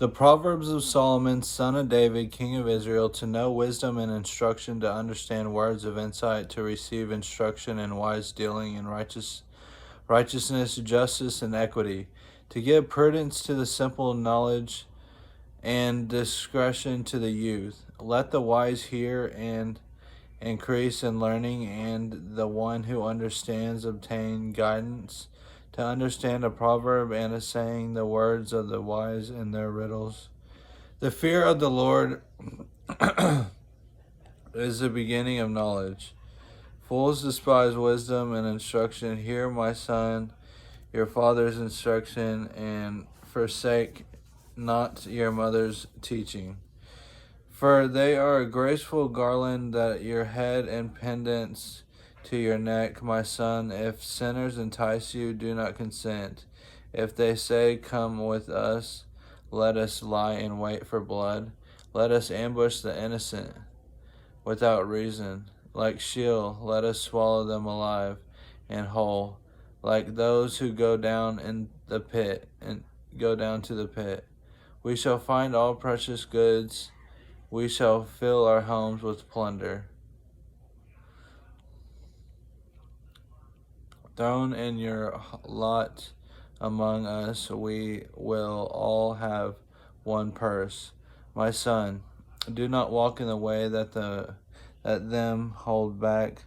The Proverbs of Solomon, son of David, king of Israel, to know wisdom and instruction, to understand words of insight, to receive instruction in wise dealing and righteousness, justice, and equity, to give prudence to the simple, knowledge and discretion to the youth. Let the wise hear and increase in learning, and the one who understands obtain guidance. To understand a proverb and a saying, the words of the wise and their riddles. The fear of the Lord is the beginning of knowledge. Fools despise wisdom and instruction. Hear, my son, your father's instruction, and forsake not your mother's teaching. For they are a graceful garland at your head and pendants to your neck, my son. If sinners entice you, do not consent. If they say, come with us, let us lie in wait for blood. Let us ambush the innocent without reason. Like Sheol, let us swallow them alive and whole. Like those who go down in the pit and go down to the pit. We shall find all precious goods. We shall fill our homes with plunder. Thrown in your lot among us, we will all have one purse. My son, do not walk in the way that them hold back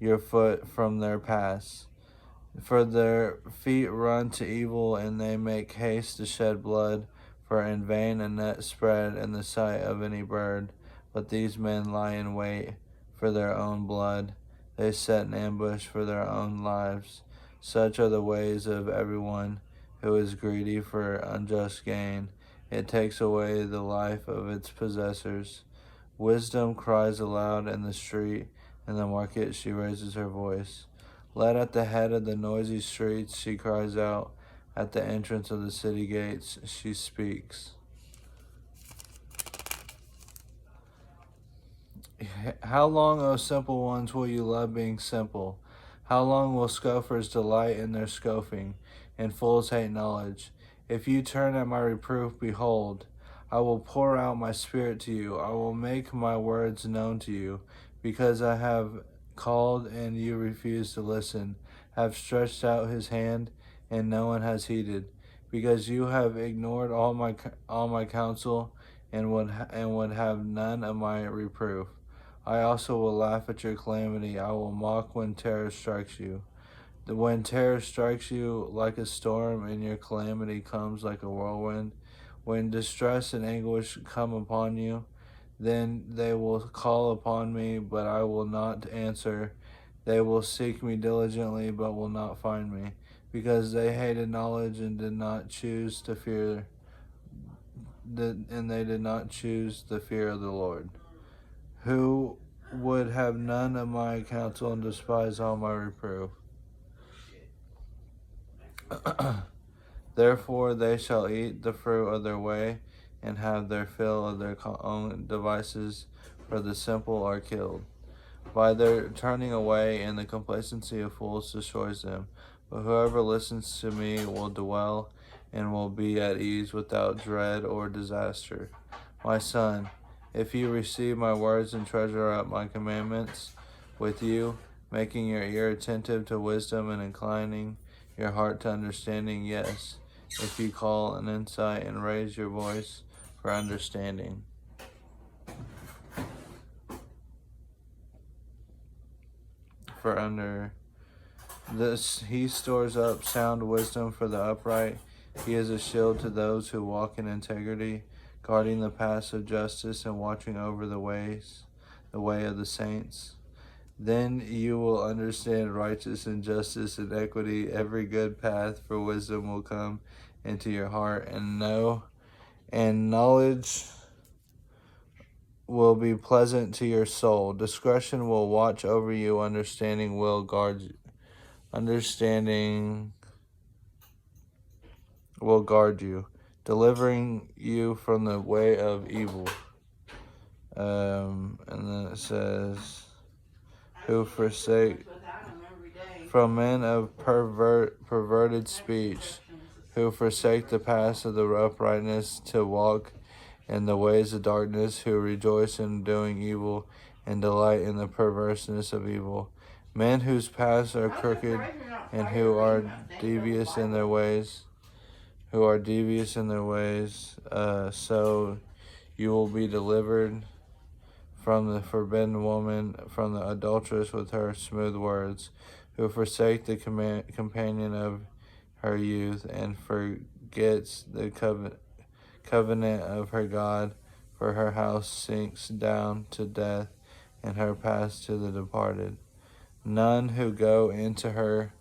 your foot from their paths. For their feet run to evil, and they make haste to shed blood. For in vain a net spread in the sight of any bird. But these men lie in wait for their own blood. They set an ambush for their own lives. Such are the ways of everyone who is greedy for unjust gain. It takes away the life of its possessors. Wisdom cries aloud in the street. In the market she raises her voice. Led at the head of the noisy streets, she cries out. At the entrance of the city gates, she speaks. How long, O simple ones, will you love being simple? How long will scoffers delight in their scoffing, and fools hate knowledge? If you turn at my reproof, behold, I will pour out my spirit to you. I will make my words known to you, because I have called and you refuse to listen, have stretched out his hand and no one has heeded, because you have ignored all my counsel and would have none of my reproof. I also will laugh at your calamity. I will mock when terror strikes you. When terror strikes you like a storm and your calamity comes like a whirlwind, when distress and anguish come upon you, then they will call upon me, but I will not answer. They will seek me diligently, but will not find me, because they hated knowledge and did not choose to fear, and they did not choose the fear of the Lord. Who would have none of my counsel and despise all my reproof? Therefore they shall eat the fruit of their way, and have their fill of their own devices, for the simple are killed. By their turning away, and the complacency of fools destroys them. But whoever listens to me will dwell and will be at ease without dread or disaster. My son, if you receive my words and treasure up my commandments with you, making your ear attentive to wisdom and inclining your heart to understanding, yes, if you call an insight and raise your voice for understanding. For under this he stores up sound wisdom for the upright. He is a shield to those who walk in integrity, guarding the paths of justice and watching over the way of the saints. Then you will understand righteousness and justice and equity. Every good path for wisdom will come into your heart, and knowledge will be pleasant to your soul. Discretion will watch over you. Understanding will guard you. Understanding will guard you, delivering you from the way of evil. And then it says, who forsake from men of perverted speech, who forsake the paths of the uprightness to walk in the ways of darkness, who rejoice in doing evil and delight in the perverseness of evil. Men whose paths are crooked and who are devious in their ways, so you will be delivered from the forbidden woman, from the adulteress with her smooth words, who forsake the companion of her youth and forgets the covenant of her God, for her house sinks down to death and her paths to the departed. None who go into her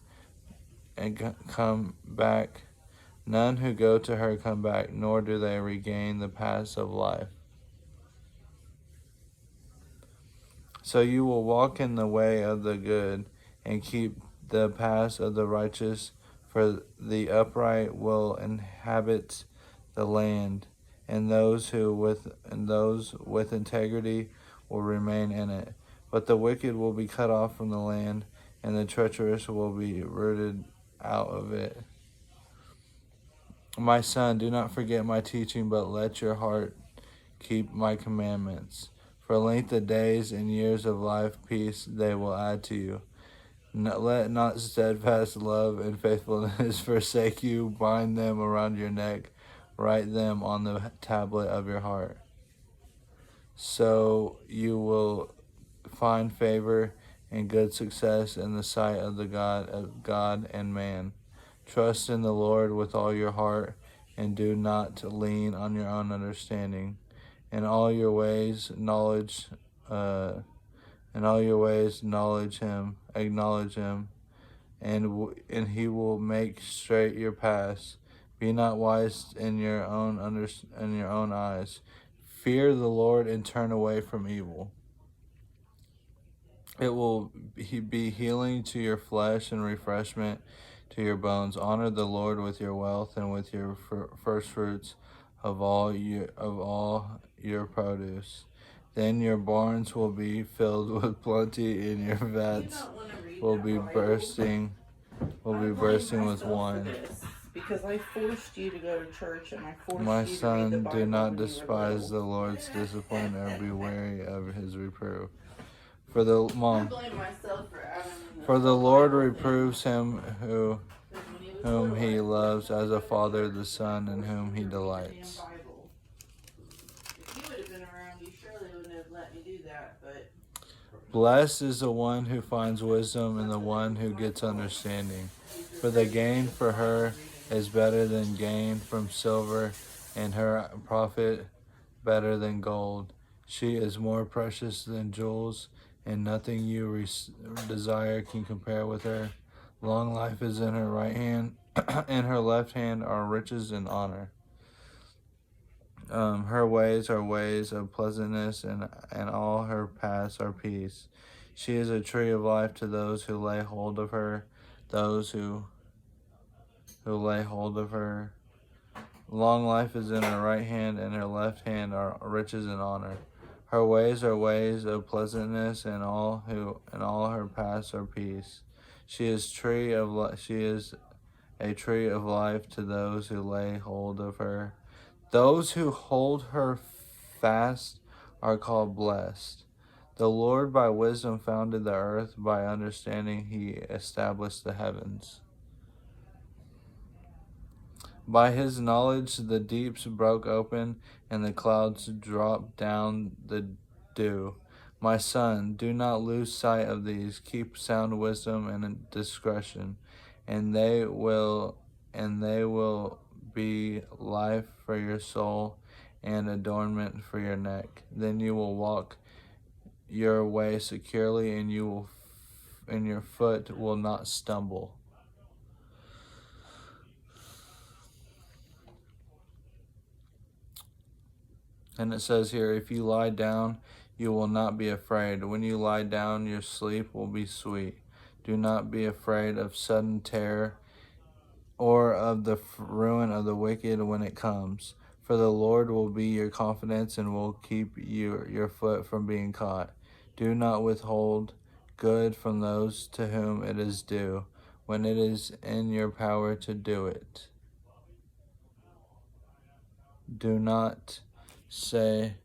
and come back, none who go to her come back, nor do they regain the paths of life. So you will walk in the way of the good and keep the paths of the righteous, for the upright will inhabit the land, and those with integrity will remain in it. But the wicked will be cut off from the land, and the treacherous will be rooted out of it. My son, do not forget my teaching, but let your heart keep my commandments. For length of days and years of life, peace they will add to you. Let not steadfast love and faithfulness forsake you. Bind them around your neck. Write them on the tablet of your heart. So you will find favor and good success in the sight of God and man. Trust in the Lord with all your heart, and do not lean on your own understanding. In all your ways, acknowledge him, and he will make straight your paths. Be not wise in your own eyes. Fear the Lord and turn away from evil. It will be healing to your flesh and refreshment to your bones. Honor the Lord with your wealth and with your first fruits of all your produce. Then your barns will be filled with plenty, and your vats will be bursting with wine. Because I forced you to go to church and I forced My you to read the son, Bible do not when you were despise the little. Lord's discipline or be weary of his reproof. For the I blame myself for having For the whole Lord Bible thing. reproves him When he was whom little, he I loves, forced as him a to father church the and son in forced whom him he to read the delights. damn Bible. If you would have been around, you surely wouldn't have let me do that, but Blessed is the one who finds wisdom and the one who gets understanding. For the gain for her is better than gain from silver, and her profit better than gold. She is more precious than jewels, and nothing you desire can compare with her. Long life is in her right hand, in her left hand are riches and honor. Her ways are ways of pleasantness, and all her paths are peace. She is a tree of life to those who lay hold of her, those who lay hold of her. Long life is in her right hand, and her left hand are riches and honor. Her ways are ways of pleasantness, and all her paths are peace. She is a tree of life to those who lay hold of her. Those who hold her fast are called blessed. The Lord by wisdom founded the earth, by understanding he established the heavens. By his knowledge the deeps broke open, and the clouds dropped down the dew. My son, do not lose sight of these. Keep sound wisdom and discretion, and they will be life for your soul and adornment for your neck. Then you will walk your way securely, and your foot will not stumble. And it says here, if you lie down, you will not be afraid. When you lie down, your sleep will be sweet. Do not be afraid of sudden terror or of the ruin of the wicked when it comes. For the Lord will be your confidence and will keep your foot from being caught. Do not withhold good from those to whom it is due, when it is in your power to do it. Do not say